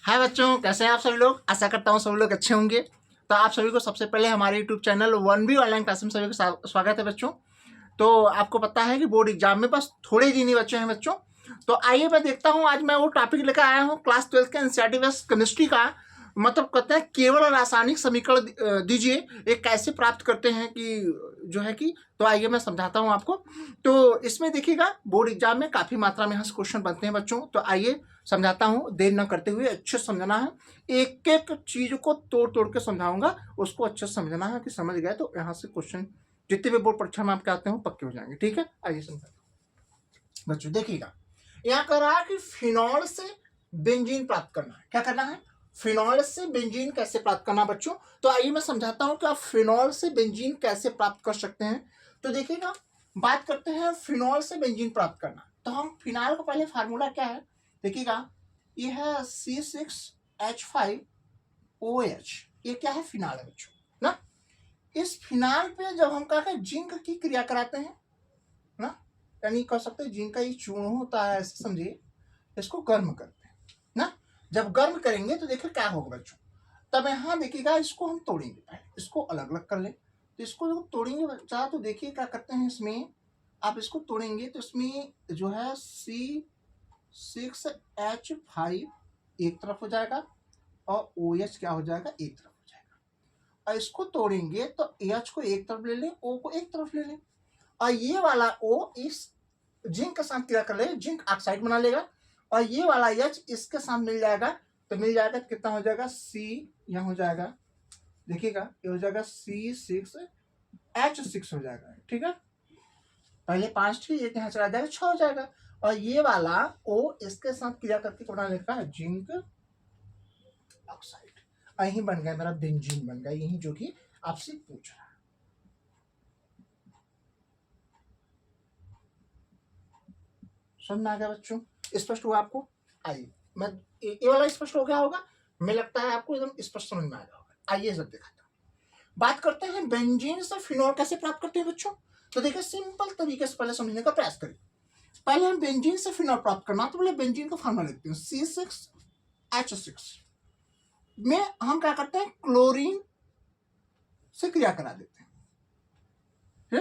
हाय बच्चों, कैसे हैं आप सभी लोग। आशा करता हूँ सभी लोग अच्छे होंगे। तो आप सभी को सबसे पहले हमारे YouTube channel 1B online class में सभी को स्वागत है बच्चों। तो आपको पता है कि बोर्ड एग्जाम में बस थोड़े दिन ही बच्चे हैं बच्चों। तो आइए मैं देखता हूँ, आज मैं वो टॉपिक लेकर आया हूँ क्लास 12 के एनसीईआरटी बेस्ड केमिस्ट्री का। मतलब कहते हैं केवल रासायनिक समीकरण दीजिए, ये कैसे प्राप्त करते हैं कि जो है कि। तो आइए मैं समझाता हूँ आपको। तो इसमें देखिएगा बोर्ड एग्जाम में काफी मात्रा में यहाँ से क्वेश्चन बनते हैं बच्चों। तो आइए समझाता हूँ, देर न करते हुए अच्छे से समझना है। एक एक चीज को तोड़ तोड़ के समझाऊंगा, उसको अच्छे से समझना है कि समझ गए तो यहाँ से क्वेश्चन जितने भी बोर्ड परीक्षा में आपके आते हैं पक्के हो जाएंगे। ठीक है, आइए समझाता हूँ बच्चों। देखिएगा यहाँ कह रहा है कि फिनॉल से बेंजीन प्राप्त करना है। क्या करना है? फिनॉल से बेंजीन कैसे प्राप्त करना बच्चों। तो आइए मैं समझाता हूँ कि आप फिनॉल से बेंजीन कैसे प्राप्त कर सकते हैं। तो देखिएगा बात करते हैं फिनॉल से बेंजीन प्राप्त करना। तो हम फिनाल का पहले फार्मूला क्या है देखिएगा, ये है C6H5OH। ये क्या है? फिनाल है बच्चों ना। इस फिनाल पे जब हम क्या जिंक की क्रिया कराते हैं ना, यानी कह सकते हैं जिंक का ये चूर्ण होता है, ऐसे समझिए। इसको गर्म करते हैं ना। जब गर्म करेंगे तो देखिए क्या होगा बच्चों। तब यहाँ देखिएगा इसको हम तोड़ेंगे, पहले इसको अलग अलग कर लें। तो इसको जब तोड़ेंगे बच्चा तो देखिए क्या करते हैं, इसमें आप इसको तोड़ेंगे तो इसमें जो है C6H5 एक तरफ हो जाएगा और OH क्या हो जाएगा, एक तरफ हो जाएगा। और इसको तोड़ेंगे तो H को एक तरफ ले लें, O को एक तरफ ले लें, और ये वाला O इस जिंक के साथ क्रिया कर ले, जिंक ऑक्साइड बना लेगा, और ये वाला H इसके साथ मिल जाएगा। तो मिल जाएगा कितना हो जाएगा, C यहाँ हो जाएगा, देखिएगा ये हो जाएगा C6H6 हो जाएगा। ठीक है, पहले 5 थी, एक यहाँ चला जाएगा 6 हो जाएगा। और ये वाला O इसके साथ क्रिया करके बना लेता है जिंक ऑक्साइड, यही बन गया मेरा बेंजीन बन गया, यही जो कि आपसे पूछ रहा है। समझ में आ गया बच्चों? स्पष्ट हुआ आपको? आइए मैं ये वाला स्पष्ट हो गया होगा, मुझे लगता है आपको एकदम स्पष्ट समझ में आ गया होगा। आइए सब दिखाता हूँ। बात करते हैं बेंजीन से फिनॉल कैसे प्राप्त करते हैं बच्चों। तो देखिए सिंपल तरीके से पहले समझने का प्रयास करिए। पहले हम बेंजीन से फिनॉल प्राप्त करना, तो पहले बेंजीन का फार्मूला लिखते हैं C6H6 में हम क्या करते हैं, क्लोरीन से क्रिया करा देते हैं।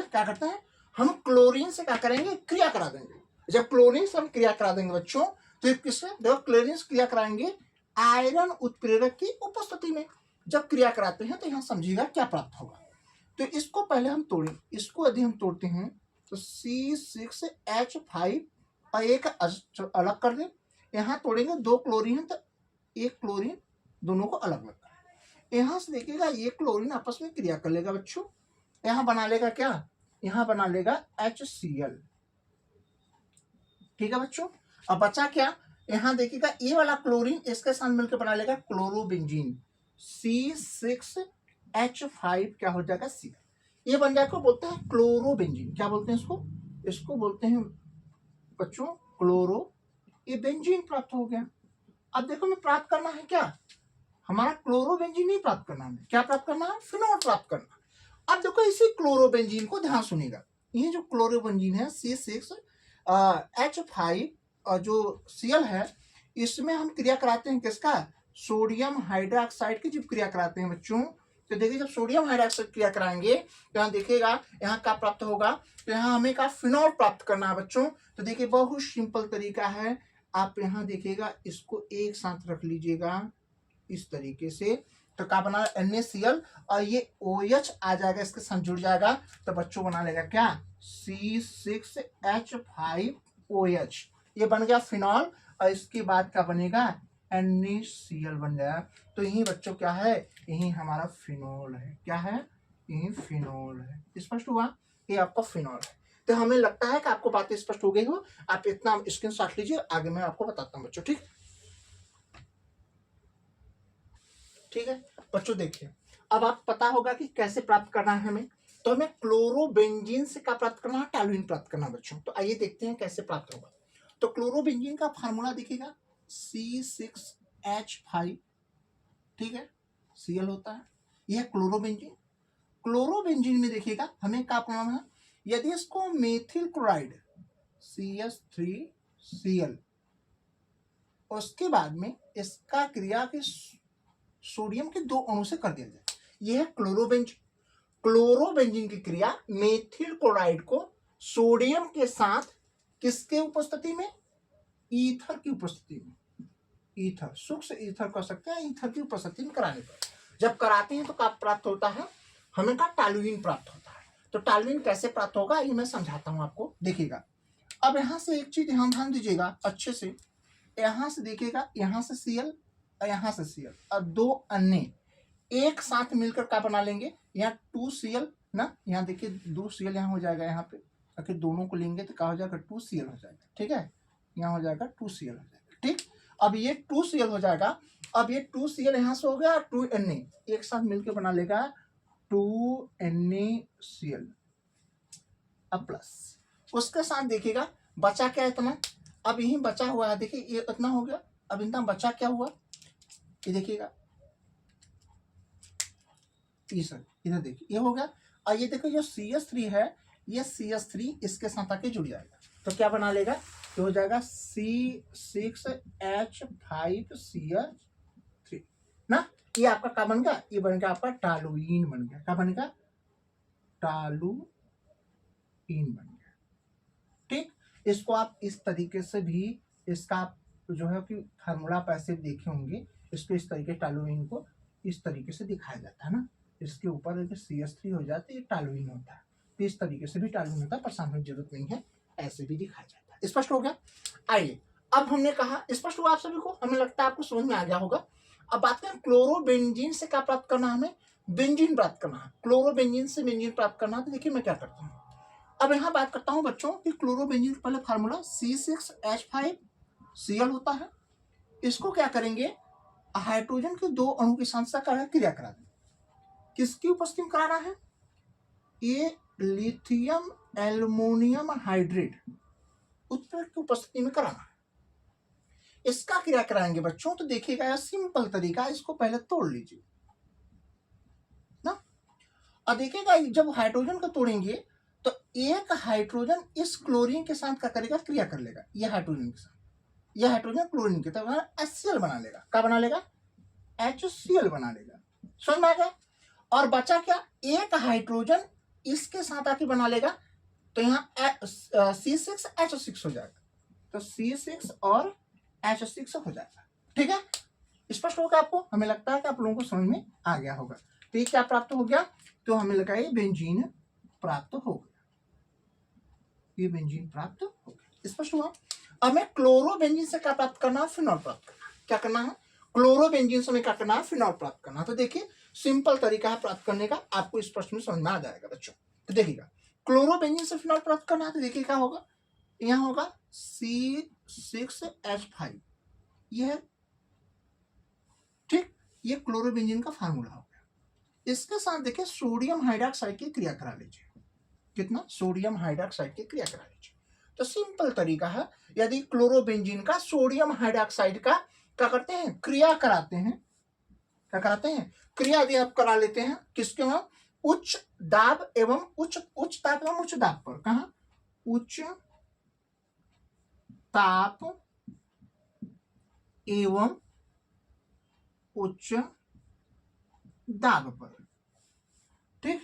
क्या करते हैं हम, क्लोरीन से क्या करेंगे, क्रिया करा देंगे। जब क्लोरीन से हम क्रिया करा देंगे बच्चों, तो किससे, देखो क्लोरीन से क्रिया कराएंगे आयरन उत्प्रेरक की उपस्थिति में। जब क्रिया कराते हैं तो यहाँ समझिएगा क्या प्राप्त होगा। तो इसको पहले हम तोड़ें, इसको यदि हम तोड़ते हैं तो C6H5 और एक अलग कर दें। यहाँ तोड़ेंगे 2 क्लोरीन है तो एक क्लोरीन, दोनों को अलग अलग कर। यहाँ से देखिएगा ये क्लोरीन आपस में क्रिया कर लेगा बच्चों, यहाँ बना लेगा क्या, यहाँ बना लेगा HCl। ठीक है बच्चों, अब बचा क्या, यहाँ देखिएगा ये वाला क्लोरीन इसके साथ मिलकर बना लेगा क्लोरोबेंजीन, C6H5 क्या हो जाएगा, Cl। ये बन जाएगा, बोलते हैं क्लोरोबेंजीन। क्या बोलते हैं इसको, इसको बोलते हैं बच्चों क्लोरो, ये बेंजीन प्राप्त हो गया। अब देखो मैं प्राप्त करना है क्या, हमारा क्लोरोबेंजीन नहीं प्राप्त करना है, क्या प्राप्त करना है, फिनॉल प्राप्त करना। अब देखो इसी क्लोरोबेंजीन को ध्यान सुनिएगा, ये जो क्लोरोबेंजीन है C6H5 और जो Cl है, इसमें हम क्रिया कराते हैं किसका, सोडियम हाइड्रोक्साइड की जब क्रिया कराते हैं बच्चों। तो देखिए जब सोडियम हाइड्रोक्साइड क्रिया कराएंगे तो यहाँ देखिएगा यहाँ क्या प्राप्त होगा, तो यहाँ हमें का फिनॉल प्राप्त करना है बच्चों। तो देखिए बहुत सिंपल तरीका है, आप यहाँ देखिएगा इसको एक साथ रख लीजिएगा इस तरीके से। तो क्या बना NaCl और ये OH आ जाएगा, इसके साथ जुड़ जाएगा, तो बच्चों बना लेगा क्या, C6H5OH। ये बन गया फिनॉल, और इसके बाद क्या बनेगा, NaCl बन गया। तो यही बच्चों क्या है, यही हमारा फिनॉल है। क्या है, यही फिनॉल है। स्पष्ट हुआ, ये आपका फिनॉल है। तो हमें लगता है कि आपको बातें स्पष्ट हो गई हो। आप इतना स्क्रीनशॉट लीजिए, आगे मैं आपको बताता हूँ बच्चों। ठीक है बच्चों, देखिए अब आप पता होगा कि कैसे प्राप्त करना है हमें। तो हमें क्लोरोबेंजीन से क्या प्राप्त करना है, टॉल्यूइन प्राप्त करना बच्चों। तो आइए देखते हैं कैसे प्राप्त होगा। तो क्लोरोबेंजीन का फार्मूला देखिएगा C6H5, ठीक है, Cl होता है, यह क्लोरोबेंजीन। क्लोरोबेंजीन में देखिएगा हमें क्या करना है, यदि इसको मेथिल क्लोराइड CH3Cl उसके बाद में इसका क्रिया के सोडियम के 2 अणु से कर दिया जाए। यह है क्लोरोबेंजीन। क्लोरोबेंजीन की क्रिया मेथिल क्लोराइड को सोडियम के साथ किसके उपस्थिति में, ईथर की उपस्थिति में, ईथर सूक्ष्म ईथर कर सकते हैं, ईथर की उपस्थिति में कराने पर जब कराते हैं तो क्या प्राप्त होता है, हमें का टॉल्यूइन प्राप्त होता है। तो टॉल्यूइन कैसे प्राप्त होगा ये मैं समझाता हूं आपको, देखिएगा। अब यहां से एक चीज ध्यान दीजिएगा अच्छे से, यहां से देखिएगा, यहां से Cl और यहां से Cl और 2 अन्य एक साथ मिलकर क्या बना लेंगे, यहाँ 2Cl ना, यहाँ देखिए 2Cl यहाँ हो जाएगा, यहाँ पे आखिर दोनों को लेंगे तो क्या हो जाएगा, 2Cl हो जाएगा, ठीक है, यहाँ हो जाएगा 2Cl हो जाएगा, ठीक। अब ये 2Cl हो जाएगा, अब ये 2Cl यहाँ से हो गया, 2Na एक साथ मिलकर बना लेगा 2NaCl। अब प्लस उसके साथ देखिएगा बचा क्या इतना, अब यही बचा हुआ है, देखिए ये इतना हो गया, अब इतना बचा क्या हुआ, ये देखिएगा, इधर देखिए ये हो गया, और ये देखो जो CH3 है, ये CH3 इसके साथ आके जुड़ जाएगा, तो क्या बना लेगा, तो हो जाएगा C6H5CH3 ना, ये आपका क्या बन गया, ये बन गया आपका टॉल्यूइन बन गया, क्या बनेगा, टॉल्यूइन बन गया, ठीक। इसको आप इस तरीके से भी, इसका जो है कि फार्मूला पैसे देखे होंगे, इसको इस तरीके टॉल्यूइन को इस तरीके से दिखाया जाता है ना, इसके ऊपर CH3 हो जाता है, ये टॉल्यूइन होता है, तो इस तरीके से भी टॉल्यूइन होता है, परेशान होने की जरूरत नहीं है, ऐसे भी दिखाया जाता है। स्पष्ट हो गया। आइए अब हमने कहा स्पष्ट हुआ आप सभी को, हमें लगता है आपको समझ में आ गया होगा। अब बात करें क्लोरोबेंजीन से क्या प्राप्त करना, हमें बेंजीन प्राप्त करना है, क्लोरोबेंजीन से बेंजीन प्राप्त करना है। तो देखिए मैं क्या करता हूँ, अब यहाँ बात करता हूँ बच्चों कि क्लोरोबेंजीन का पहले फार्मूला C6H5Cl होता है, इसको क्या करेंगे, हाइड्रोजन के 2 अणु के साथ क्रिया करा देंगे, किसकी उपस्थिति में कराना है, ये लिथियम एल्युमिनियम हाइड्रेट उत्प्रेरक की उपस्थिति में कराना है, इसका क्रिया कराएंगे बच्चों। तो देखिएगा यह सिंपल तरीका, इसको पहले तोड़ लीजिए ना, और देखिएगा जब हाइड्रोजन को तोड़ेंगे तो एक हाइड्रोजन इस क्लोरीन के साथ क्या करेगा, क्रिया कर लेगा, यह हाइड्रोजन के साथ, यह हाइड्रोजन क्लोरीन के साथ HCl बना लेगा, क्या बना लेगा, HCl बना लेगा, समझ में आ गया। और बचा क्या, एक हाइड्रोजन इसके साथ आके बना लेगा, तो यहाँ C6H6 हो जाएगा, तो C6 और H6 हो जाएगा, ठीक है। स्पष्ट होगा आपको, हमें लगता है कि आप लोगों को समझ में आ गया होगा। तो ये क्या प्राप्त हो गया, तो हमें लगा ये बेंजीन प्राप्त हो गया, ये बेंजीन प्राप्त हो गया, स्पष्ट हुआ। अब हमें क्लोरोबेंजीन से क्या प्राप्त करना है, फिनॉल प्राप्त करना, क्या करना है, क्लोरोबेंजीन से हमें क्या करना है, फिनॉल प्राप्त करना। तो देखिए सिंपल तरीका है प्राप्त करने का, आपको इस प्रश्न में समझ में आ जाएगा बच्चों। तो देखिएगा क्लोरोबेंजीन से फिनॉल प्राप्त करना है, तो देखिए क्या होगा, यहाँ होगा C6H5, ये है, ठीक, ये क्लोरोबेंजीन का फार्मूला हो गया। इसके साथ देखिए सोडियम हाइड्रोक्साइड की क्रिया करा लीजिए, कितना, सोडियम हाइड्रोक्साइड की क्रिया करा लीजिए। तो सिंपल तरीका है, यदि क्लोरोबेंजीन का सोडियम हाइड्रोक्साइड का क्या करते हैं, क्रिया कराते हैं, क्या कराते हैं, क्रिया यदि आप करा लेते हैं, किसके वहां, उच्च दाब एवं उच्च ताप एवं उच्च दाब पर, कहा, उच्च ताप एवं उच्च दाब पर, ठीक।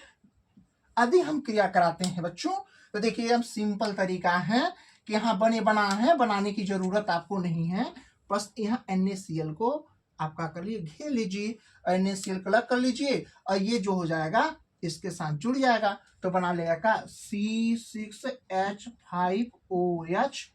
यदि हम क्रिया कराते हैं बच्चों, तो देखिए हम सिंपल तरीका है कि यहाँ बना है, बनाने की जरूरत आपको नहीं है, बस यहाँ NaCl को आप क्या कर लीजिए, घेर लीजिए, NaCl कलेक्ट कर लीजिए, और ये जो हो जाएगा इसके साथ जुड़ जाएगा, तो बना लेगा C6H5OH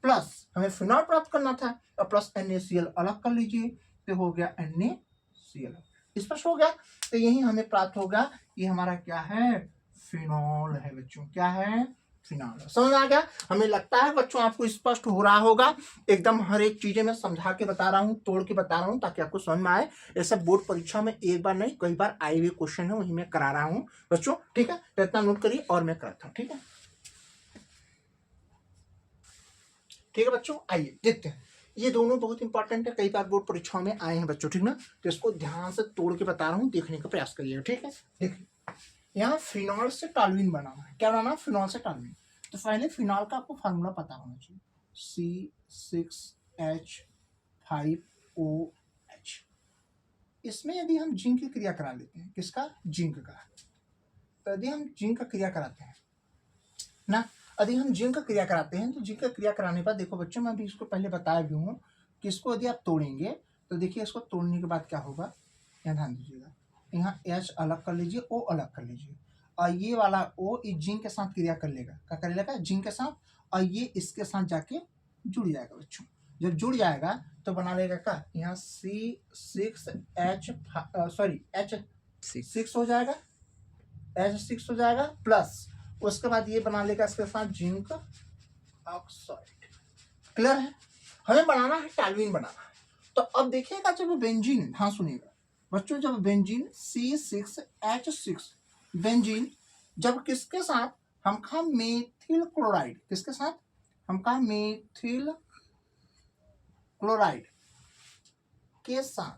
प्लस, हमें फिनॉल प्राप्त करना था, और प्लस NaCl अलग कर लीजिए, तो हो गया NaCl, स्पष्ट हो गया। तो यही हमें प्राप्त होगा, ये हमारा क्या है, फिनॉल है बच्चों, क्या है, फिनॉल। समझ आ गया, हमें लगता है बच्चों आपको स्पष्ट हो रहा होगा, एकदम हर एक चीजें मैं समझा के बता रहा हूँ, तोड़ के बता रहा हूँ, ताकि आपको समझ में आए। ये सब बोर्ड परीक्षा में एक बार नहीं कई बार आए हुए क्वेश्चन है, वही मैं करा रहा हूँ बच्चों, ठीक है। तो इतना नोट करिए और मैं कराता हूँ, ठीक है, ठीक है बच्चों। आइए देखते हैं, ये दोनों बहुत इंपॉर्टेंट है, कई बार बोर्ड परीक्षाओं में आए हैं बच्चों, ठीक ना। तो इसको ध्यान से तोड़ के बता रहा हूँ, देखने का प्रयास करिएगा, ठीक है। देखिए यहाँ फिनॉल से टॉल्यूइन बना हुआ है, क्या बनाना है, फिनॉल से टॉल्यूइन। तो पहले फिनॉल का आपको फार्मूला पता होना चाहिए, H5OH। इसमें यदि हम जिंक की क्रिया करा लेते हैं, किसका, जिंक का, तो यदि हम जिंक का क्रिया कराते हैं ना, यदि हम जिंक का क्रिया कराते हैं तो जिंक का क्रिया कराने पर देखो बच्चों, मैं अभी इसको पहले बताया भी हूँ कि इसको यदि आप तोड़ेंगे तो देखिए इसको तोड़ने के बाद क्या होगा, यहाँ ध्यान दीजिएगा, यहाँ H अलग कर लीजिए, O अलग कर लीजिए, और ये वाला O इस जिंक के साथ क्रिया कर लेगा, क्या कर लेगा, जिंक के साथ, और ये इसके साथ जाके जुड़ जाएगा बच्चों। जब जुड़ जाएगा तो बना लेगा क्या, यहाँ H6 हो जाएगा, H6 हो जाएगा, प्लस उसके बाद ये बना लेगा इसके साथ जिंक ऑक्साइड। क्लियर है, हमें बनाना है टॉल्यूइन बनाना है। तो अब देखिएगा जब बेंजीन, हाँ सुनिएगा बच्चों, जब बेंजीन C6H6 बेंजीन जब किसके साथ, हम कहा मेथिल क्लोराइड, किसके साथ, हम कहा मेथिल क्लोराइड के साथ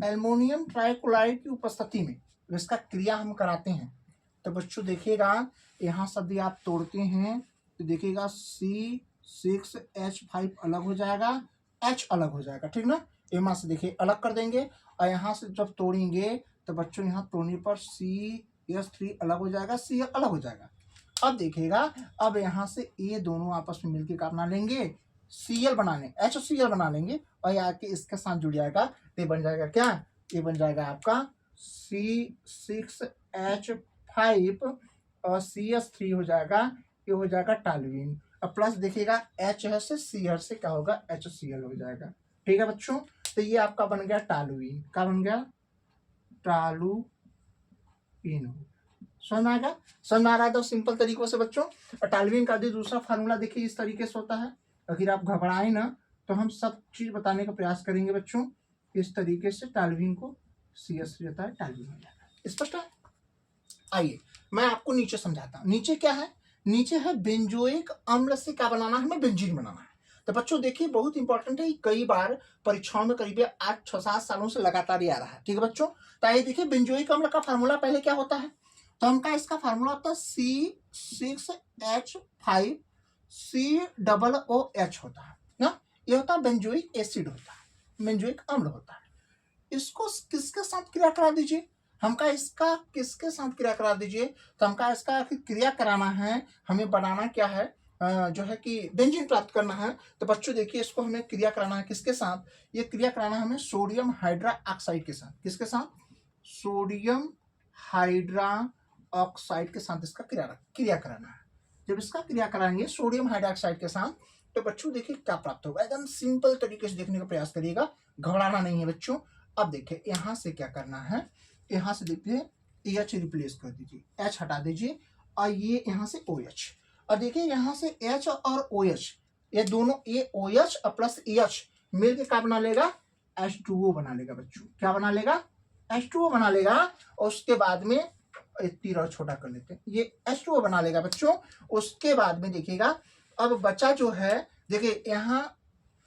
एल्युमिनियम ट्राइक्लोराइड की उपस्थिति में इसका क्रिया हम कराते हैं, तो बच्चों देखिएगा यहाँ सब आप तोड़ते हैं तो देखिएगा C6H5 अलग हो जाएगा, H अलग हो जाएगा, ठीक ना, यहाँ से देखिए अलग कर देंगे, और यहाँ से जब तोड़ेंगे तो बच्चों यहाँ तोड़ने पर CH3 अलग हो जाएगा, C अलग हो जाएगा। अब देखिएगा, अब यहाँ से ये दोनों आपस में मिलकर क्या बना लेंगे, Cl बना लेंगे, HCl बना लेंगे, और आके इसके साथ जुड़ जाएगा, ये बन जाएगा क्या, ये बन जाएगा आपका C6H5 और CH3 हो जाएगा, ये हो जाएगा टॉल्यूइन, और प्लस देखिएगा H से Cl से क्या होगा, HCl हो जाएगा। ठीक है बच्चों, तो ये आपका बन गया टॉल्यूइन, क्या बन गया, टॉल्यूइन। समझ में आएगा, समझ में आ रहा है तो सिंपल तरीकों से बच्चों। और टॉल्यूइन का दूसरा फार्मूला देखिए इस तरीके से होता है, अगर आप घबराएं ना तो हम सब चीज बताने का प्रयास करेंगे बच्चों, इस तरीके से टॉल्यूइन को CH3 होता है, टॉल्यूइन हो जाएगा। स्पष्ट है, आइए मैं आपको नीचे समझाता हूँ। नीचे क्या है, नीचे है बेंजोइक अम्ल से क्या बनाना है, हमें बेंजीन बनाना है। तो बच्चों देखिए बहुत इंपॉर्टेंट है, कई बार परीक्षाओं में करीब 8-6-7 सालों से लगातार ही आ रहा है। ठीक है बच्चों, तो आइए देखिए बेंजोइक अम्ल का फार्मूला पहले क्या होता है, तो हमका इसका फार्मूला होता है C6H5COOH होता है ना, ये होता है बेंजोइक एसिड होता है, बेंजोइक अम्ल होता है। इसको किसके साथ क्रिया करा दीजिए, हमका इसका किसके साथ क्रिया करा दीजिए, तो हमका इसका क्रिया कराना है, हमें बनाना क्या है, जो है कि बेंजीन प्राप्त करना है। तो बच्चों देखिए इसको हमें क्रिया कराना है किसके साथ, ये क्रिया कराना है हमें सोडियम हाइड्रा ऑक्साइड के साथ, किसके साथ, सोडियम हाइड्रा ऑक्साइड के साथ इसका क्रिया कराना है। जब इसका क्रिया कराएंगे सोडियम हाइड्रोक्साइड के साथ तो बच्चों देखिए क्या प्राप्त होगा, एकदम सिंपल तरीके से देखने का प्रयास करिएगा, घबराना नहीं है बच्चों। अब देखिए यहाँ से क्या करना है, यहाँ से देखिए H रिप्लेस कर दीजिए, H हटा दीजिए, और ये यहाँ से OH, और देखिए यहाँ से H और OH ये दोनों, ये OH और प्लस H मिलकर क्या बना लेगा, H2O बना लेगा बच्चों, क्या बना लेगा, H2O बना लेगा। और उसके बाद में तीर और छोटा कर लेते हैं, ये H2O बना लेगा बच्चों। उसके बाद में देखिएगा अब बचा जो है, देखिए यहाँ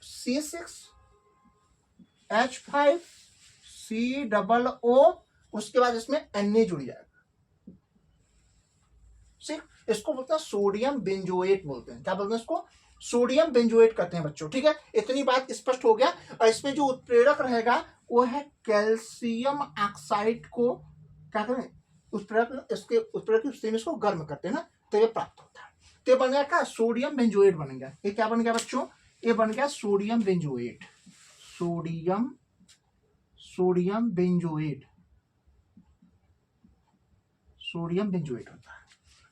C6H5COO, उसके बाद इसमें Na जुड़ जाएगा, ठीक, इसको बोलते हैं सोडियम बेंजोएट बोलते हैं, क्या बोलते हैं इसको, सोडियम बेंजोएट कहते हैं बच्चों। ठीक है, इतनी बात स्पष्ट हो गया। और इसमें जो उत्प्रेरक रहेगा वो है कैल्शियम ऑक्साइड को क्या करें, उत्प्रेरक, इसके उत्प्रेरक की स्थिति में इसको गर्म करते हैं ना, तो ये प्राप्त होता है। तो ये बन गया क्या, सोडियम बेंजोएट बन गया। ये क्या बन गया बच्चों, ये बन गया sodium benzoate, sodium benzoate, sodium benzoate होता है।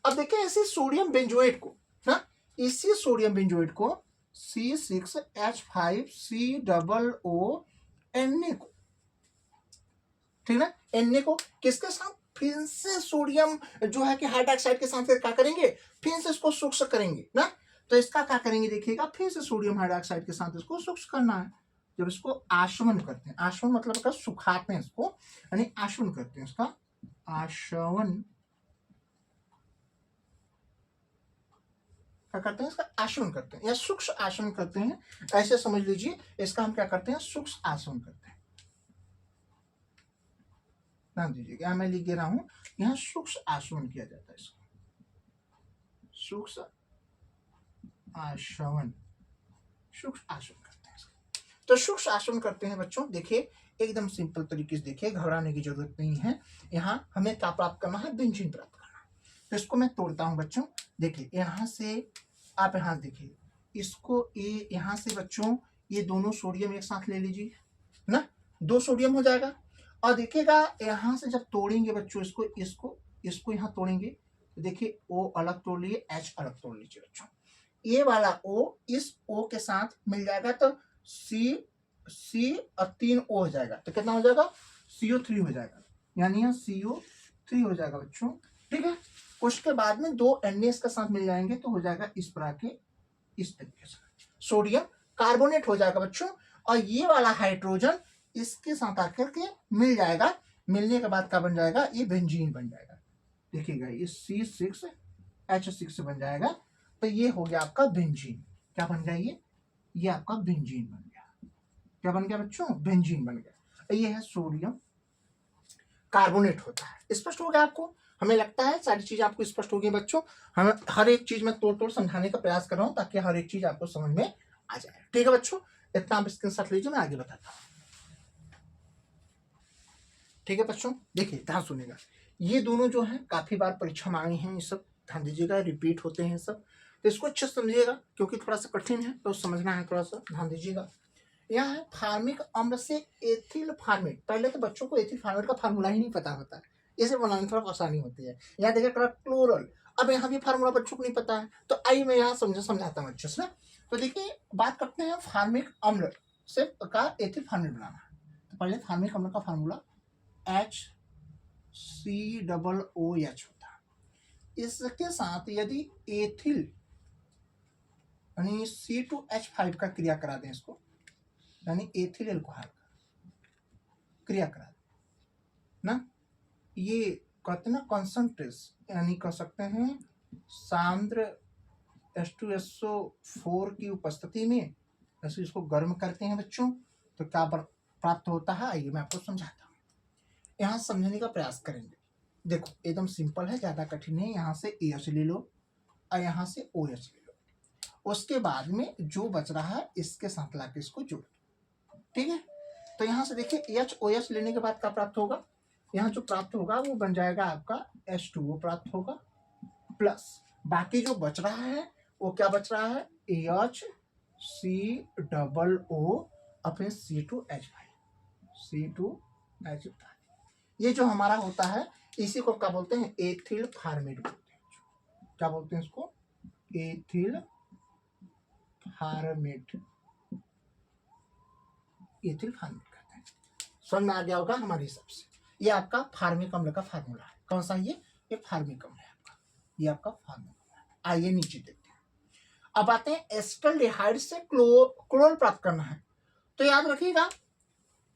अब देखिए इसी सोडियम बेंजोएट को ना, इसी सोडियम बेंजोएट को C6H5COO Na को, ठीक है, Na को किसके साथ, फिर से सोडियम जो है कि हाइड्रोक्साइड के साथ क्या करेंगे, फिर से इसको सूक्ष्म करेंगे ना। तो इसका क्या करेंगे देखिएगा, फिर से सोडियम हाइड्रोक्साइड के साथ इसको सूक्ष्म करना है। जब इसको आशवन करते हैं, आशवन मतलब का सुखाते हैं इसको, यानी आशवन करते हैं, इसका आशवन क्या करते हैं, इसका आशवन करते हैं या सूक्ष्म आशवन करते हैं, ऐसे समझ लीजिए। इसका हम क्या करते हैं, सूक्ष्म आशवन करते हैं। ध्यान दीजिएगा, मैं लिख दे रहा हूं, यहाँ सूक्ष्म आशवन किया जाता है, इसको सूक्ष्म आशवन, सूक्ष्म आसवन करते हैं इसका। तो सूक्ष्म आसवन करते हैं बच्चों, देखिए एकदम सिंपल तरीके से, देखिए घबराने की जरूरत नहीं है। यहाँ हमें क्या प्राप्त करना है, बेंजीन प्राप्त करना है। तो इसको मैं तोड़ता हूँ बच्चों, देखिए यहाँ से आप यहाँ देखिए इसको, ये यहाँ से बच्चों ये दोनों सोडियम एक साथ ले लीजिए ना, 2 सोडियम हो जाएगा। और देखिएगा यहाँ से जब तोड़ेंगे बच्चों इसको, इसको यहाँ तोड़ेंगे तो देखिए O अलग तोड़ लिए, H अलग तोड़ लीजिए बच्चों। ये वाला O इस O के साथ मिल जाएगा तो C और 3 O हो जाएगा, तो कितना हो जाएगा, CO3 हो जाएगा, यानी यहाँ CO3 हो जाएगा बच्चों। ठीक है, उसके बाद में 2 NaS के साथ मिल जाएंगे तो हो जाएगा इस प्रकार के, इस तरीके से सोडियम कार्बोनेट हो जाएगा बच्चों। और ये वाला हाइड्रोजन इसके साथ आकर के मिल जाएगा, मिलने के बाद क्या बन जाएगा, ये बेंजीन बन जाएगा। देखिएगा ये C6H6 बन जाएगा, तो ये हो गया आपका बेंजीन। क्या बन गया, ये आपका बेंजीन बन गया। क्या बन गया बच्चों, बेंजीन बन गया। ये है सोडियम कार्बोनेट होता है। स्पष्ट हो गया आपको, हमें लगता है सारी चीज आपको स्पष्ट हो गई बच्चों। हम हर एक चीज में तोड़ समझाने का प्रयास कर रहा हूं ताकि हर एक चीज आपको समझ में आ जाए। ठीक है बच्चों, इतना आप स्क्रीनशॉट लीजिए, मैं आगे बताता हूँ। ठीक है बच्चों, देखिए ध्यान सुनिएगा, ये दोनों जो है काफी बार परीक्षा में आए हैं, ये सब ध्यान दीजिएगा, रिपीट होते हैं सब, तो इसको अच्छे से समझिएगा क्योंकि थोड़ा सा कठिन है तो समझना है, थोड़ा सा ध्यान दीजिएगा। यहाँ है फार्मिक अम्ल से एथिल फार्मेट। पहले तो बच्चों को एथिल फार्मेट का फार्मूला ही नहीं पता होता है, इसे बनाने थोड़ा आसानी होती है। यहाँ देखिए क्लोरल, अब यहाँ भी फार्मूला बच्चों को नहीं पता है, तो आइए मैं यहाँ समझाता हूँ अच्छे से ना। तो देखिए बात करते हैं फार्मिक अम्ल से का एथिल फार्मेट बनाना है। तो पहले फार्मिक अम्ल का फार्मूला HCOOH होता है। इसके साथ यदि एथिल यानी C2H5 का क्रिया करा दें इसको, यानी एथिल एल्कोहल का क्रिया करा दें ना, ये कहते हैं ना कॉन्सेंट्रेशन, यानी कह सकते हैं सांद्र H2SO4 की उपस्थिति में जैसे इसको गर्म करते हैं बच्चों तो क्या प्राप्त होता है, आइए मैं आपको समझाता हूँ। यहाँ समझने का प्रयास करेंगे। देखो एकदम सिंपल है, ज्यादा कठिन नहीं। यहाँ से AH ले लो और यहाँ से OH ले लो, उसके बाद में जो बच रहा है इसके साथ लाके इसको जोड़ दो। ठीक है, तो यहाँ से देखिए HOH लेने के बाद क्या प्राप्त होगा, यहाँ जो प्राप्त होगा वो बन जाएगा आपका H2O प्राप्त होगा, प्लस बाकी जो बच रहा है वो क्या बच रहा है, HCOO अपने C2H5। ये जो हमारा होता है इसी को क्या बोलते हैं, एथिल फार्मेट बोलते हैं। क्या बोलते हैं इसको, एथिल फार्मेट, एथिल फार्मेट कहते हैं। समझ में आ गया होगा हमारे हिसाब से। ये आपका फार्मिक अम्ल का फार्मूला है। कौन सा, ये फार्मिक अम्ल है आपका, ये आपका फार्मिक अम्ल है। आइए नीचे देखते हैं। अब आते हैं एस्टल्डिहाइड से क्लोर प्राप्त करना है, तो याद रखिएगा,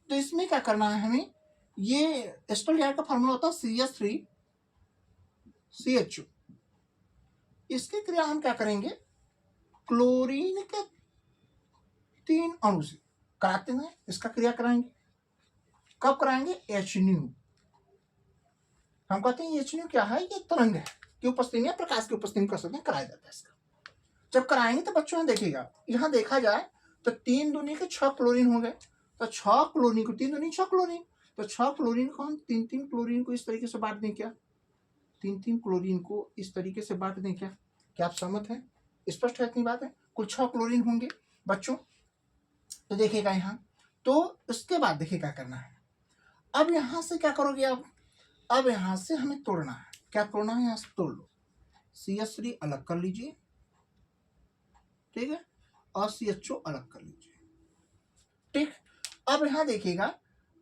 तो इसमें क्या करना है हमें, ये एस्टल्डिहाइड का फार्मूला होता है CH3CHO। इसकी क्रिया हम क्या करेंगे, क्लोरीन के 3 अणु से कराते हैं, इसका क्रिया कराएंगे। कब कराएंगे, HNU। हम कहते हैं HNU क्या है, ये तरंग है की उपस्थिति में, प्रकाश की उपस्थिति में कर सकते हैं, कराया जाता है इसका। जब कराएंगे तो बच्चों देखिएगा, यहाँ देखा जाए तो 3 दूनी के 6 क्लोरीन हो गए, तो 6 क्लोरीन को 3 दूनी 6 क्लोरीन, तो 6 क्लोरीन को हम 3-3 क्लोरीन को इस तरीके से बांट दें क्या, 3-3 क्लोरीन को इस तरीके से बांट दें क्या, क्या आप सहमत हैं, स्पष्ट है इतनी बात है। कुल 6 क्लोरीन होंगे बच्चों, तो देखिएगा यहाँ, तो उसके बाद देखिए क्या करना है। अब यहाँ से क्या करोगे आप, अब यहाँ से हमें तोड़ना है, क्या तोड़ना है, यहाँ से तोड़ लो, CH3 अलग कर लीजिए, ठीक है, और CHO अलग कर लीजिए। ठीक, अब यहाँ देखिएगा,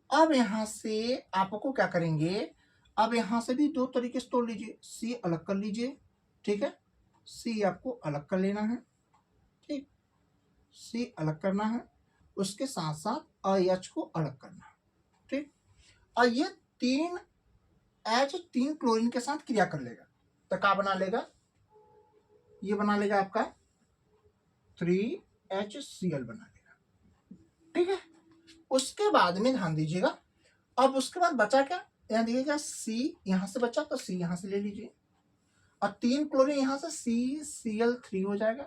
अब यहाँ से आपको क्या करेंगे, अब यहाँ से भी 2 तरीके से तोड़ लीजिए, C अलग कर लीजिए, ठीक है, C आपको अलग कर लेना है, ठीक, C अलग करना है, उसके साथ साथ OH को अलग करना है, ठीक, और ये 3 क्लोरीन के साथ क्रिया कर लेगा, तो क्या बना लेगा, ये बना लेगा आपका 3HCl बना लेगा। ठीक है, उसके बाद में ध्यान दीजिएगा, अब उसके बाद बचा क्या, यहाँ देखिएगा C यहाँ से बचा तो C यहाँ से ले लीजिए, और 3 क्लोरीन यहाँ से CCl3 हो जाएगा।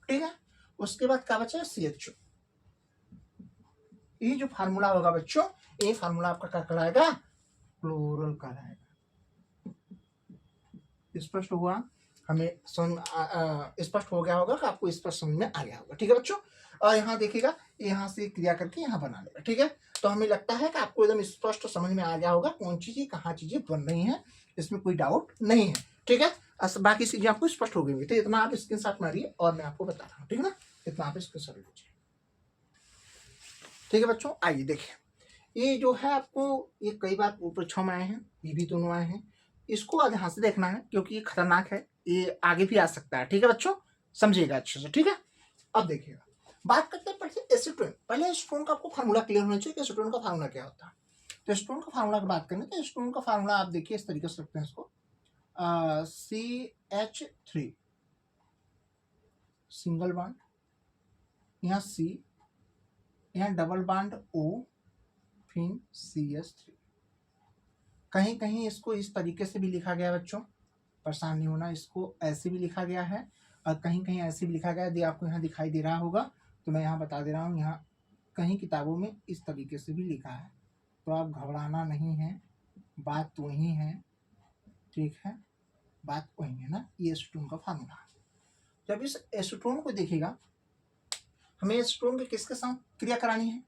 ठीक है, उसके बाद क्या बचा CHO। ये जो फार्मूला होगा बच्चों, ये फार्मूला आपका क्या कहलाएगा, क्लोरल कहलाएगा। स्पष्ट हुआ, हमें स्पष्ट हो गया होगा कि आपको स्पष्ट समझ में आ गया होगा। ठीक है बच्चों, और यहाँ देखिएगा, यहाँ से क्रिया करके यहाँ बना लेगा। ठीक है, तो हमें लगता है कि आपको एकदम स्पष्ट समझ में आ गया होगा कौन चीजें कहाँ चीजें बन रही हैं, इसमें कोई डाउट नहीं है। ठीक है, बाकी चीजें आपको स्पष्ट हो गई। तो इतना आप स्क्रीनशॉट मारिए और मैं आपको बता रहा हूँ। ठीक है ना, इतना आप स्क्रीनशॉट लीजिए। ठीक है बच्चों, आइए देखिए, ये जो है आपको ये कई बार परीक्षाओं में आए हैं, ये भी दोनों आए हैं। इसको आज ध्यान से देखना है क्योंकि ये खतरनाक है, ये आगे भी आ सकता है। ठीक है बच्चों, समझिएगा अच्छे से। ठीक है, अब देखिएगा, बात करते हैं पहले एसीटोन। पहले एसीटोन का आपको फार्मूला क्लियर होना चाहिए कि एसीटोन का फार्मूला क्या होता है। तो एसीटोन का फार्मूला की बात करें तो एसीटोन का फार्मूला आप देखिए इस तरीके से रखते हैं इसको, CH3 सिंगल बॉन्ड, यहाँ C, यहाँ डबल बॉन्ड O, फिर CH3। कहीं कहीं इसको इस तरीके से भी लिखा गया बच्चों, परेशान नहीं होना, इसको ऐसे भी लिखा गया है और कहीं कहीं ऐसे भी लिखा गया है। आपको यहाँ दिखाई दे रहा होगा तो मैं यहाँ बता दे रहा हूँ, यहाँ कहीं किताबों में इस तरीके से भी लिखा है, तो आप घबराना नहीं है, बात तो वही है। ठीक है, बात वही है ना, ये एसीटोन का फार्मूला। जब इस एसीटोन को देखिएगा, हमें एसीटोन के किसके साथ क्रिया करानी है,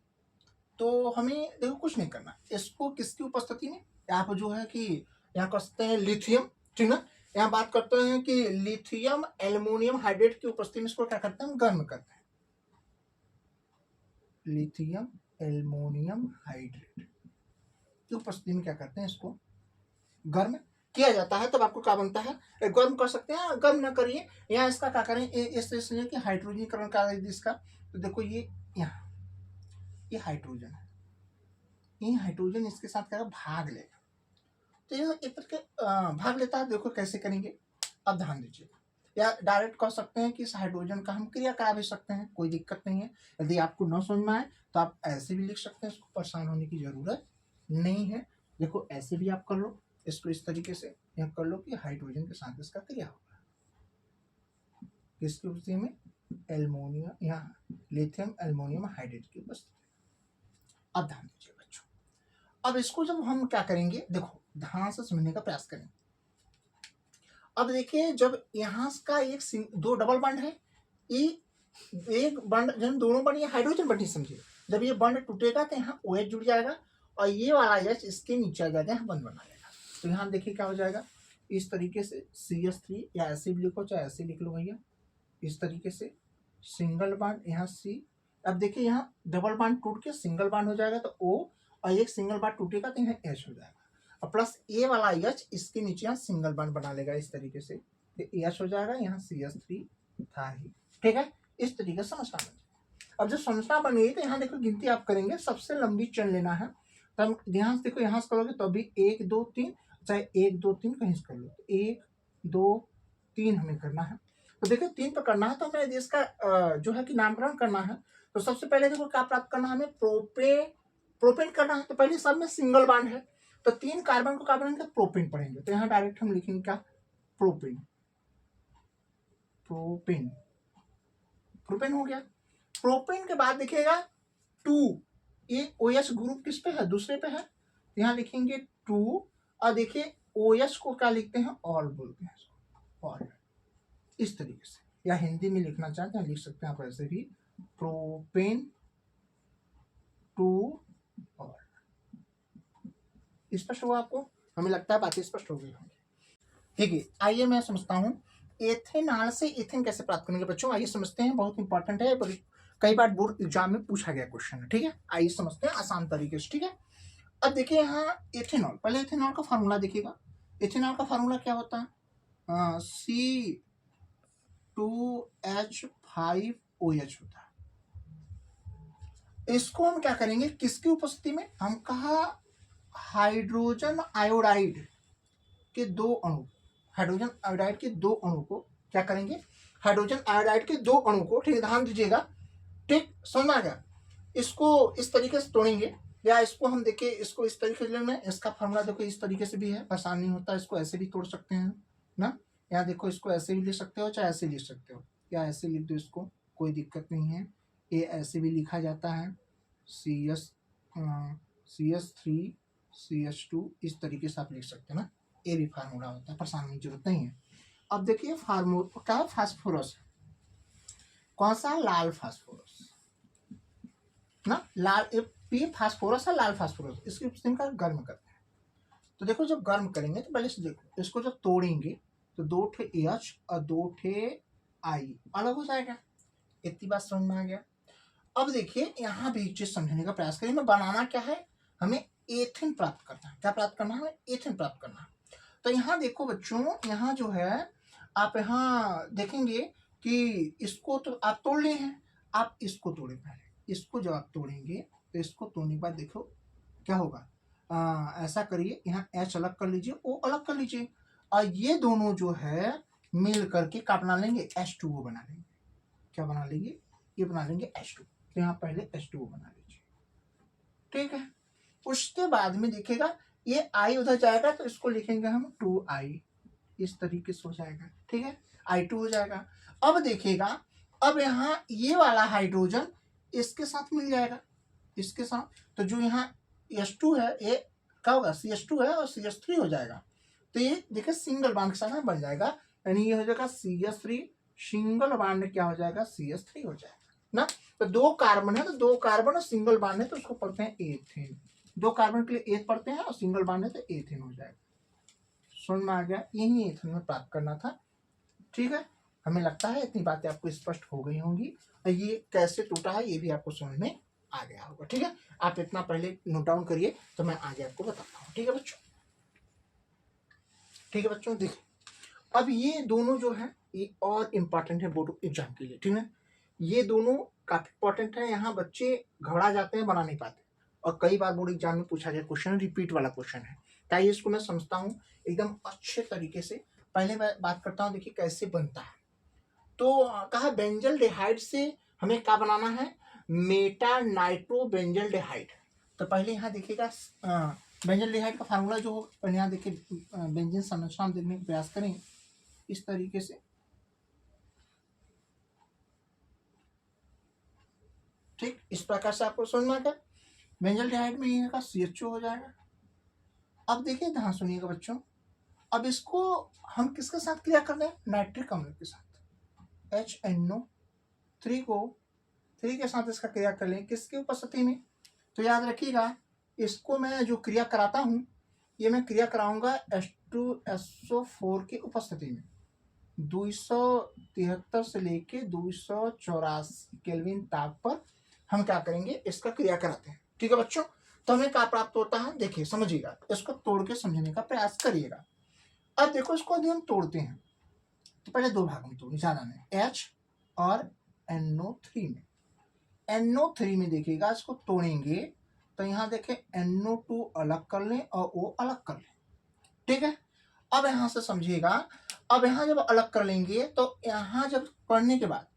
तो हमें देखो कुछ नहीं करना, इसको किसकी उपस्थिति में, आप जो है कि यहाँ कर सकते हैं लिथियम। ठीक ना, यहाँ बात करते हैं कि लिथियम एल्युमिनियम हाइड्रेट की उपस्थिति में इसको क्या करते हैं, हम गर्म करते हैं। लिथियम एल्युमिनियम हाइड्रेट की उपस्थिति में क्या करते हैं, इसको गर्म किया जाता है। तब आपको क्या बनता है, गर्म कर सकते हैं, गर्म ना करिए, यहाँ इसका क्या करें, इस तरह से कि हाइड्रोजनीकरण कर इसका। तो देखो ये यहाँ ये हाइड्रोजन है, ये हाइड्रोजन इसके साथ क्या भाग लेगा, तो ये एक तरह के भाग लेता है। देखो कैसे करेंगे, अब ध्यान दीजिए, या डायरेक्ट कह सकते हैं कि इस हाइड्रोजन का हम क्रिया करा भी सकते हैं, कोई दिक्कत नहीं है। यदि आपको न समझ में आए तो आप ऐसे भी लिख सकते हैं, इसको परेशान होने की जरूरत नहीं है। देखो ऐसे भी आप कर लो, इसको इस तरीके से यहाँ कर लो कि हाइड्रोजन के साथ इसका क्रिया होगा, किसकी उपस्थिति में, एल्युमिनियम, यहाँ लिथियम एल्युमिनियम हाइड्रेट की उपस्थिति। अब ध्यान दीजिए बच्चों, अब इसको जब हम क्या करेंगे, देखो ध्यान से समझने का प्रयास करें। अब देखिए, जब यहाँ का एक दो डबल बॉन्ड है, ये एक बॉन्ड, जब दोनों बॉन्ड, ये हाइड्रोजन बॉन्ड समझिए, जब ये बॉन्ड टूटेगा तो यहाँ OH जुड़ जाएगा और ये वाला H इसके नीचे आ जाएगा, यहाँ बंद बना लेगा। तो यहाँ देखिए क्या हो जाएगा, इस तरीके से CH3, या ऐसे भी लिखो चाहे ऐसे लिख लो भैया, इस तरीके से सिंगल बॉन्ड यहाँ C। अब देखिए यहाँ डबल बॉन्ड टूट के सिंगल बॉन्ड हो जाएगा तो O, और एक सिंगल बॉन्ड टूटेगा तो यहाँ H हो जाएगा, और प्लस ए वाला H इसके नीचे यहाँ सिंगल बॉन्ड बना लेगा इस तरीके से, तो H हो जाएगा, यहाँ CH3 था ही। ठीक है, इस तरीके से समझना बन जाएगा। अब जब समझना बन गई तो यहाँ देखो गिनती आप करेंगे, सबसे लंबी चेन लेना है, तब ध्यान से देखो, यहाँ से करोगे तो अभी 1 2 3, चाहे 1 2 3 कहीं से कर लो, 1 2 3 हमें करना है। तो देखो 3 पर करना है, तो हमें इसका जो है कि नामकरण करना है। तो सबसे पहले देखो क्या प्राप्त करना है, हमें प्रोपेन करना है। तो पहले सब में सिंगल बॉन्ड है, तो 3 कार्बन को क्या बनेंगे, प्रोपेन पढ़ेंगे। तो यहाँ डायरेक्ट हम लिखेंगे क्या, प्रोपेन, प्रोपेन, प्रोपेन हो गया। प्रोपेन के बाद देखिएगा 2, ये OH ग्रुप किस पे है, दूसरे पे है, यहाँ लिखेंगे 2, और देखिए OH को क्या लिखते हैं, ऑल बोलते हैं, ऑल, इस तरीके से। या हिंदी में लिखना चाहते हैं लिख सकते हैं आप ऐसे भी, प्रोपेन 2 ऑल। स्पष्ट हुआ आपको, हमें लगता है बातें स्पष्ट हो गई होंगी। ठीक है, आइए मैं समझता हूँ एथेनॉल से इथेन कैसे प्राप्त करेंगे बच्चों, आइए समझते हैं, बहुत इंपॉर्टेंट है, कई बार बोर्ड एग्जाम में पूछा गया क्वेश्चन है। ठीक है, आइए समझते हैं आसान तरीके से। ठीक है, अब देखिए यहाँ एथेनॉल, पहले एथेनॉल का फार्मूला देखिएगा। एथेनॉल का फार्मूला क्या होता है, C2H5OH होता है। इसको हम क्या करेंगे, किसकी उपस्थिति में, हम कहा हाइड्रोजन आयोडाइड के 2 अणु, हाइड्रोजन आयोडाइड के 2 अणु को क्या करेंगे, हाइड्रोजन आयोडाइड के 2 अणु को, ठीक है ध्यान दीजिएगा, ठीक समझ आ गया, इसको इस तरीके से तोड़ेंगे, या इसको हम देखिए, इसको इस तरीके से लेना, इसका फार्मूला देखो इस तरीके से भी है, आसान नहीं होता, इसको ऐसे भी तोड़ सकते हैं ना, यहाँ देखो इसको ऐसे भी लिख सकते हो चाहे ऐसे लिख सकते हो, या ऐसे लिख दो इसको, कोई दिक्कत नहीं है। ए ऐसे भी लिखा जाता है, CS3CH2 इस तरीके से आप लिख सकते हैं ना, ए भी फार्मूला होता है, परेशान होने की जरूरत नहीं है। अब देखिए फार्मूला क्या है, फास्फोरस, कौन सा, लाल फास्फोरस ना, लाल पी फास्फोरस है, लाल फास्फोरस, इसकी का गर्म करते हैं। तो देखो जब गर्म करेंगे तो पहले से देखो इसको जब तोड़ेंगे तो 2 ठे एच और 2 ठे आई अलग हो जाएगा। इतनी बात समझ में आ गया। अब देखिए यहाँ भी एक चीज समझने का प्रयास करिए, हमें बनाना क्या है, हमें एथिन प्राप्त करना है। क्या प्राप्त करना है, हमें एथिन प्राप्त करना है। तो यहाँ देखो बच्चों, यहाँ जो है आप यहाँ देखेंगे कि इसको तो आप तोड़ लिए हैं, आप इसको तोड़े पहले। इसको जब आप तोड़ेंगे तो इसको तोड़ने के बाद देखो क्या होगा, ऐसा करिए, यहाँ एच अलग कर लीजिए, ओ अलग कर लीजिए, और ये दोनों जो है मिल करके क्या बना लेंगे, H2O बना लेंगे। क्या बना लेंगे, ये बना लेंगे H2। तो यहाँ पहले H2O बना लीजिए, ठीक है। उसके बाद में देखिएगा ये I उधर जाएगा तो इसको लिखेंगे हम 2I, इस तरीके से हो जाएगा, ठीक है, I2 हो जाएगा। अब देखिएगा, अब यहाँ ये वाला हाइड्रोजन इसके साथ मिल जाएगा, इसके साथ, तो जो यहाँ H2 है ये क्या होगा, CH2 है और CH3 हो जाएगा। तो ये देखिए सिंगल बॉन्ड के साथ बन जाएगा, यानी ये हो जाएगा CH3, सिंगल बॉन्ड क्या हो जाएगा, CH3 हो जाएगा ना। तो 2 कार्बन है तो 2 कार्बन और सिंगल बॉन्ड है तो उसको पढ़ते हैं एथेन। 2 कार्बन के लिए एथ पढ़ते हैं और सिंगल बॉन्ड है तो एथेन हो जाएगा। समझ में आ गया, यही एथेन में प्राप्त करना था, ठीक है। हमें लगता है इतनी बातें आपको स्पष्ट हो गई होंगी, और ये कैसे टूटा है ये भी आपको समझ में आ गया होगा, ठीक है। आप इतना पहले नोट डाउन करिए तो मैं आगे आपको बताता हूँ, ठीक है बच्चों, ठीक है बच्चों। देखिए अब ये दोनों जो है ये और इम्पोर्टेंट है बोर्ड एग्जाम के लिए, ठीक है। ये दोनों काफी इंपॉर्टेंट है, यहाँ बच्चे घबरा जाते हैं, बना नहीं पाते, और कई बार बोर्ड एग्जाम में पूछा गया क्वेश्चन, रिपीट वाला क्वेश्चन है, ताकि इसको मैं समझता हूँ एकदम अच्छे तरीके से। पहले मैं बात करता हूँ, देखिए कैसे बनता है। तो कहा बेंजल डिहाइड से हमें क्या बनाना है, मेटा नाइट्रो बेंजल डिहाइड। तो पहले यहाँ देखिएगा बेंजल डिहाइड का फार्मूला जो हो, यहाँ देखिए बेंजीन संरचना देखने का प्रयास करें इस तरीके से, ठीक, इस प्रकार से आपको समझ में आ गया। बेंजल डिहाइड में ये का CHO हो जाएगा। अब देखिए ध्यान सुनिएगा बच्चों, अब इसको हम किसके साथ क्रिया कर रहे हैं, नाइट्रिक अम्ल के साथ, HNO3 को 3 के साथ इसका क्रिया कर लें, किसकी उपस्थिति में। तो याद रखिएगा, इसको मैं जो क्रिया कराता हूं ये मैं क्रिया कराऊंगा H2SO4 की उपस्थिति में। 273 से लेके 284 केल्विन ताप पर हम क्या करेंगे, इसका क्रिया कराते हैं, ठीक है बच्चों। तो हमें क्या प्राप्त होता है, देखिए समझिएगा, इसको तोड़ के समझने का प्रयास करिएगा। अब देखो इसको यदि हम तोड़ते हैं तो पहले 2 भागों में तोड़े, ज्यादा नहीं, H और NO3 में। NO3 में देखिएगा इसको तोड़ेंगे तो यहाँ देखें NO2 अलग कर लें और O अलग कर लें, ठीक है। अब यहाँ से समझिएगा, अब यहाँ जब अलग कर लेंगे तो यहाँ जब पढ़ने के बाद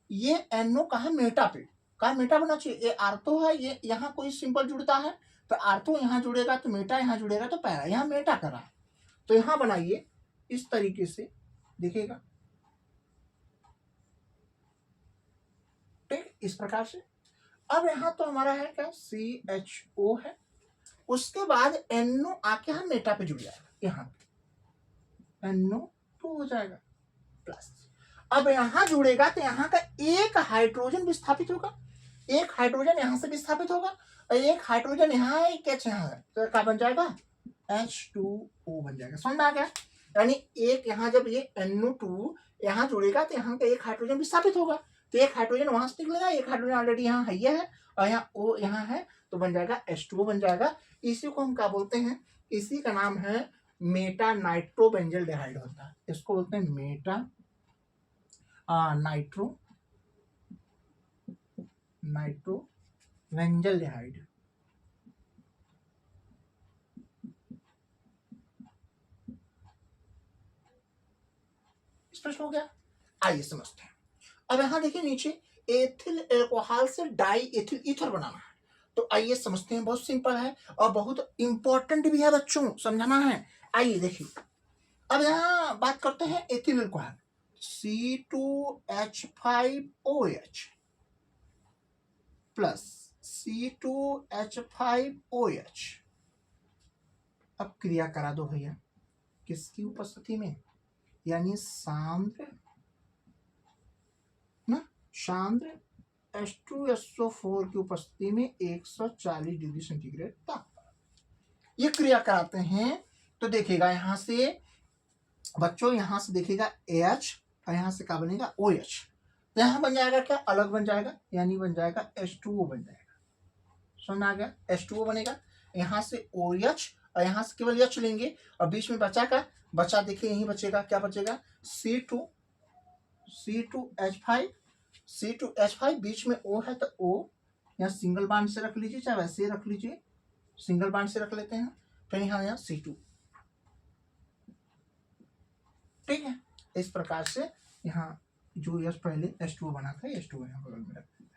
ये NO कहा मेटा पे, कहा मेटा बना चाहिए, ये आर्थो है, ये यहाँ कोई सिंपल जुड़ता है तो आर्थो यहाँ जुड़ेगा तो मेटा यहाँ जुड़ेगा तो पैरा, यहाँ मेटा कर रहा है, तो यहाँ बनाइए इस तरीके से, देखिएगा, ठीक, इस प्रकार से। अब यहाँ तो हमारा है क्या, CHO है, उसके बाद NO आके हम मेटा पे जुड़ जाएगा, यहाँ पे NO2 हो जाएगा प्लस। अब यहाँ जुड़ेगा तो यहाँ का एक हाइड्रोजन विस्थापित होगा, एक हाइड्रोजन यहाँ से विस्थापित होगा और एक हाइड्रोजन यहाँ है, एक H यहाँ है, तो क्या बन जाएगा, H2O बन जाएगा। समझ में आ गया, यानी एक यहाँ जब ये NO2 यहाँ जुड़ेगा तो यहाँ का एक हाइड्रोजन विस्थापित होगा, तो एक हाइड्रोजन वहां से निकलेगा, एक हाइड्रोजन ऑलरेडी यहाँ है और यहाँ O यहाँ है, तो बन जाएगा H2O बन जाएगा। इसी को हम क्या बोलते हैं, इसी का नाम है मेटा नाइट्रो बेंजल डिहाइड होता है, इसको बोलते हैं मेटा नाइट्रो बेंजल डिहाइड। स्पष्ट हो गया, आइए समझते हैं। अब यहाँ देखिए नीचे एथिल एल्कोहल से डाई एथिल ईथर बनाना है, तो आइए समझते हैं, बहुत सिंपल है और बहुत इंपॉर्टेंट भी है बच्चों, समझना है। आइए देखिए, अब यहाँ बात करते हैं ethyl alcohol, C2H5OH plus C2H5OH। अब क्रिया करा दो भैया, किसकी उपस्थिति में, यानी सांद्र ना, सांद्र H2SO4 की उपस्थिति में 140 डिग्री सेंटीग्रेड तापमान। ये क्रिया कराते हैं तो देखिएगा यहां से बच्चों, यहां से देखिएगा H और यहां से क्या बनेगा OH। तो यहां बन जाएगा क्या, अलग बन जाएगा, यानी बन जाएगा H2O बन जाएगा। समझ में आ गया, H2O बनेगा। यहां से OH और यहां से केवल H लेंगे और बीच में बचा का बचा, देखिए यही बचेगा, क्या बचेगा C2H5 बीच में O है तो O यहाँ सिंगल बांड से रख लीजिए, चाहे वैसे रख लीजिए, सिंगल बांड से रख लेते हैं। फिर यहाँ C2, ठीक है। इस प्रकार से यहाँ जो H पहले H2O बना था, H2O यहाँ बगल में रख देते हैं,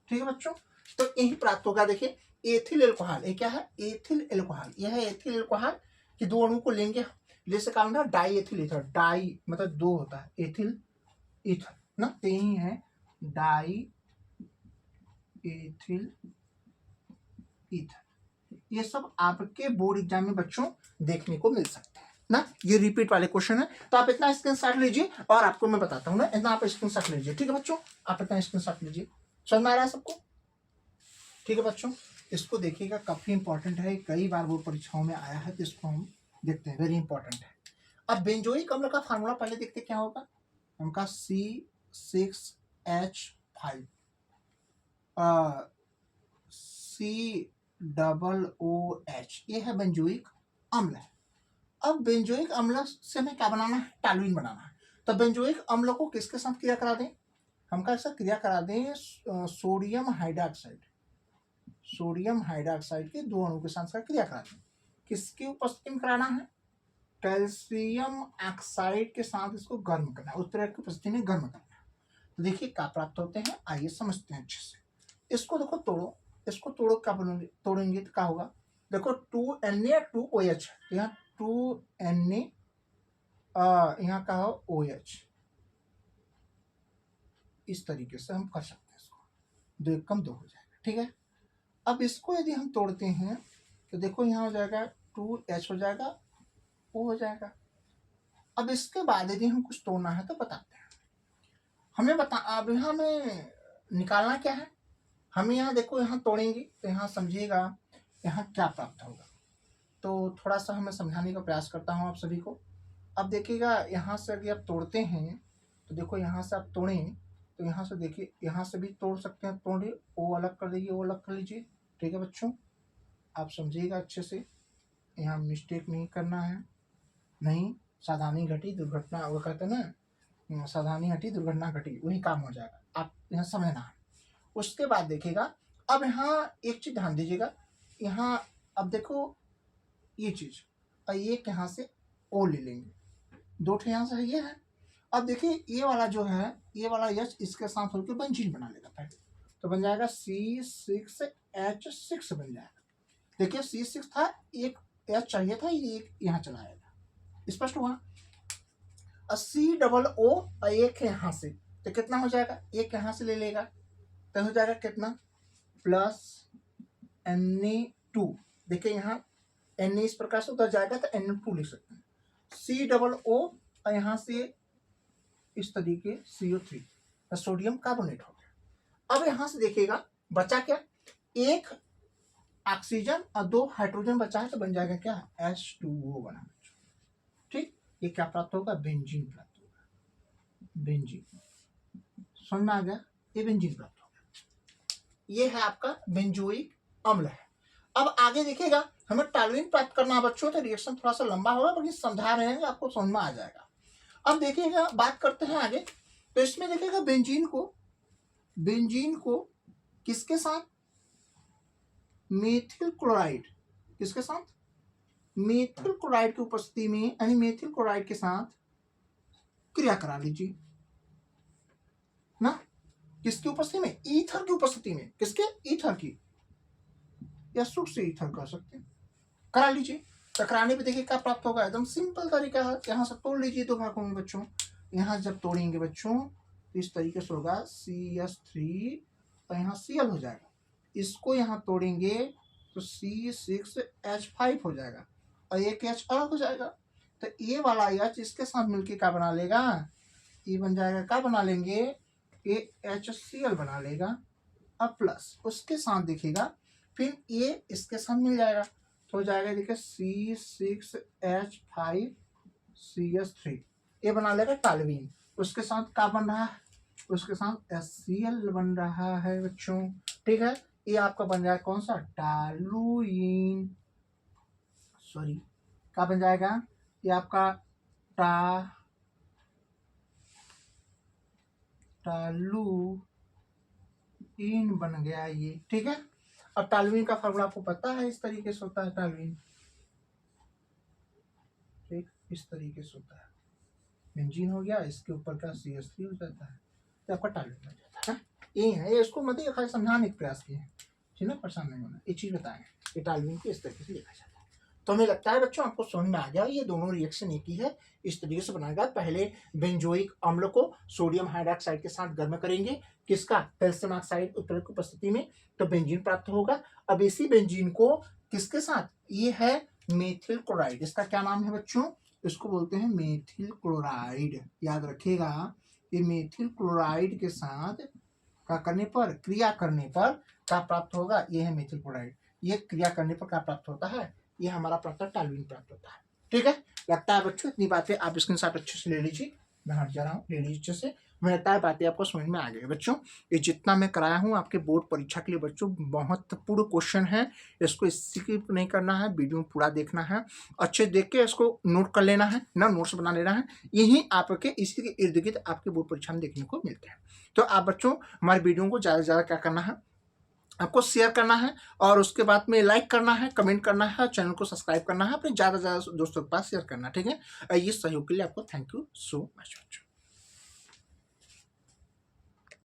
ठीक है बच्चों। तो यही प्राप्त होगा। देखिए एथिल एल्कोहल, ये क्या है, एथिल एल्कोहल, यह है एथिल एल्कोहल कि दो अणु को लेंगे, जैसे क्या होगा डाई एथिल ईथर, डाई मतलब दो होता है, एथिल ईथर ना, तो यही है डाई एथिल ईथर। ये सब आपके बोर्ड एग्जाम में बच्चों देखने को मिल सकते हैं ना, ये रिपीट वाले क्वेश्चन है। तो आप इतना स्क्रीनशॉट लीजिए और आपको मैं बताता हूँ ना, इतना आप स्क्रीनशॉट लीजिए, ठीक है बच्चों, आप इतना स्क्रीनशॉट लीजिए। समझ में आ रहा है सबको, ठीक है बच्चों। इसको देखिएगा, काफी इंपॉर्टेंट है, कई बार वो परीक्षाओं में आया है, तो इसको हम देखते हैं, वेरी इंपॉर्टेंट है। अब बेंजोइक अम्ल का फार्मूला पहले देखते क्या होगा, उनका C6H5 COOH, ये है बेंजोइक अम्ल है। अब बेंजोइक अम्ल से हमें क्या बनाना है, टॉलुइन बनाना है। तो बेंजोइक अम्ल को किसके साथ क्रिया करा दें, हम कैसे क्रिया करा दें, सोडियम हाइड्रोक्साइड, सोडियम हाइड्रोक्साइड के दो अणु के साथ क्रिया करा दें। किसकी उपस्थिति में कराना है, कैल्शियम ऑक्साइड के साथ इसको गर्म करना है, उत्प्रेरक की उपस्थिति में गर्म करना है। तो देखिए क्या प्राप्त होते हैं, आइए समझते हैं अच्छे से। इसको देखो तोड़ो, इसको तोड़ो, क्या बनोगे, तोड़ेंगे तो क्या होगा, देखो 2Na 2OH, यहाँ 2Na यहाँ का हो OH, इस तरीके से हम कर सकते हैं इसको, दो एक कम दो हो जाएगा, ठीक है। अब इसको यदि हम तोड़ते हैं तो देखो यहाँ हो जाएगा 2H हो जाएगा, O हो जाएगा। अब इसके बाद यदि हम कुछ तोड़ना है तो बताते हैं, हमें बता, अब यहाँ में निकालना क्या है, हम यहाँ देखो यहाँ तोड़ेंगे तो यहाँ समझिएगा यहाँ क्या प्राप्त होगा। तो थोड़ा सा हमें समझाने का प्रयास करता हूँ आप सभी को। अब देखिएगा यहाँ से अगर आप तोड़ते हैं तो देखो यहाँ से आप तोड़ें तो यहाँ से देखिए, यहाँ से भी तोड़ सकते हैं, तोड़िए, वो अलग कर दीजिए, वो अलग कर लीजिए, ठीक है बच्चों। आप समझिएगा अच्छे से, यहाँ मिस्टेक नहीं करना है, नहीं सावधानी घटी दुर्घटना, वो कहते हैं ना, सावधानी हटी दुर्घटना घटी, वही काम हो जाएगा, आप यहाँ समझना है। उसके बाद देखिएगा, अब यहाँ एक चीज ध्यान दीजिएगा, यहाँ अब देखो ये चीज, और एक यहाँ से ओ ले लेंगे, दो ठे यहाँ से ये है। अब देखिए ये वाला जो है, ये वाला H इसके साथ होकर बेंजीन बना लेगा पहले, तो बन जाएगा C6H6 बन जाएगा। देखिए C6 था, एक H चाहिए था, ये एक यहाँ चला आएगा, स्पष्ट हुआ। COO और एक यहाँ से, तो कितना हो जाएगा, एक यहाँ से ले लेगा तो हो जाएगा कितना, प्लस Na2। देखिए यहाँ Na इस प्रकार से उधर जाएगा तो Na2 लिख सकते हैं, COO और यहाँ से इस तरीके CO3, सोडियम कार्बोनेट हो गया। अब यहाँ से देखिएगा बचा क्या, एक ऑक्सीजन और दो हाइड्रोजन बचा है, तो बन जाएगा क्या, H2O बना, ठीक। ये क्या प्राप्त होगा, बेंजीन प्राप्त होगा, बेंजीन, समझ में आ गया, ये बेंजीन प्राप्त होगा। ये है आपका बेंजोइक अम्ल है। अब आगे देखिएगा, हमें टॉलुइन प्राप्त करना है बच्चों, तो रिएक्शन थोड़ा सा लंबा होगा, लेकिन समझा रहे हैं, आपको समझ में आ जाएगा। अब देखिएगा, बात करते हैं आगे, तो इसमें देखिएगा बेंजीन को किसके साथ, मेथिल क्लोराइड, किसके साथ, मेथिल क्लोराइड की उपस्थिति में, यानी मेथिल क्लोराइड के साथ क्रिया करा लीजिए ना, किसकी उपस्थिति में, ईथर की उपस्थिति में, किसके, ईथर की, या शुष्क ईथर कह सकते हैं, करा लीजिए। टकराने पे देखिए क्या प्राप्त होगा, एकदम सिंपल तरीका है, यहाँ से तोड़ लीजिए दो भागों में बच्चों, यहाँ जब तोड़ेंगे बच्चों तो इस तरीके से होगा CS3 और यहाँ Cl हो जाएगा। इसको यहाँ तोड़ेंगे तो C6H5 हो जाएगा और एक H अलग हो जाएगा। तो ये वाला H इसके साथ मिलके क्या बना लेगा, ये बन जाएगा, क्या बना लेंगे, ये HCl बना लेगा। अब प्लस उसके साथ दिखेगा, फिर ये इसके साथ मिल जाएगा तो हो जाएगा देखिए C6H5CS3, ये बना लेगा टॉल्यूइन। उसके साथ क्या बन रहा है, उसके साथ HCl बन रहा है बच्चों, ठीक है। ये आपका बन जाएगा कौन सा, टॉल्यूइन, सॉरी क्या बन जाएगा, ये आपका टॉल्यूइन बन गया ये, ठीक है। अब टॉल्यूइन का फॉर्मूला आपको पता है, इस तरीके से होता है टॉल्यूइन, ठीक, इस तरीके से होता है। बेंजीन हो गया, इसके ऊपर का CS3 हो जाता है, तो आपका टॉल्यूइन बन जाता है। ये है, ये इसको मतलब खाली समझाने का प्रयास किए, ठीक है, परेशान नहीं होना, ये चीज बताएं, ये टॉल्यूइन को इस तरीके से लिखा जाता है। तो हमें लगता है बच्चों आपको समझ में आ गया, ये दोनों रिएक्शन एक ही है, इस तरीके से बनाएगा। पहले बेंजोइक अम्ल को सोडियम हाइड्रोक्साइड के साथ गर्म करेंगे, किसका, कैल्शियम ऑक्साइड उत्प्रेरक उपस्थिति में, तो बेंजीन प्राप्त होगा। अब इसी बेंजीन को किसके साथ, ये है मेथिल क्लोराइड, इसका क्या नाम है बच्चों, इसको बोलते हैं मेथिल क्लोराइड, याद रखिएगा। ये मेथिल क्लोराइड के साथ क्या करने पर, क्रिया करने पर क्या प्राप्त होगा, ये है मेथिल क्लोराइड। ये क्रिया करने पर क्या प्राप्त होता है, ये हमारा प्राप्त टॉल्यूइन प्राप्त होता है, ठीक है। लगता है बच्चों इतनी बातें आप स्क्रीनशॉट अच्छे से ले लीजिए, मैं हट जा रहा हूँ, ले लीजिए अच्छे से। मुझे लगता है बातें आपको समझ में आ गई बच्चों। ये जितना मैं कराया हूँ आपके बोर्ड परीक्षा के लिए बच्चों, महत्वपूर्ण क्वेश्चन है, इसको स्किप नहीं करना है, वीडियो पूरा देखना है, अच्छे देख के इसको नोट कर लेना है ना, नोट्स बना लेना है। यही आपके इसी के इर्द गिर्द आपके बोर्ड परीक्षा में देखने को मिलते हैं। तो आप बच्चों हमारे वीडियो को ज़्यादा से ज़्यादा क्या करना है, आपको शेयर करना है, और उसके बाद में लाइक करना है, कमेंट करना है, चैनल को सब्सक्राइब करना है, अपने ज़्यादा से ज़्यादा दोस्तों के पास शेयर करना है, ठीक है। ये सहयोग के लिए आपको थैंक यू सो मच।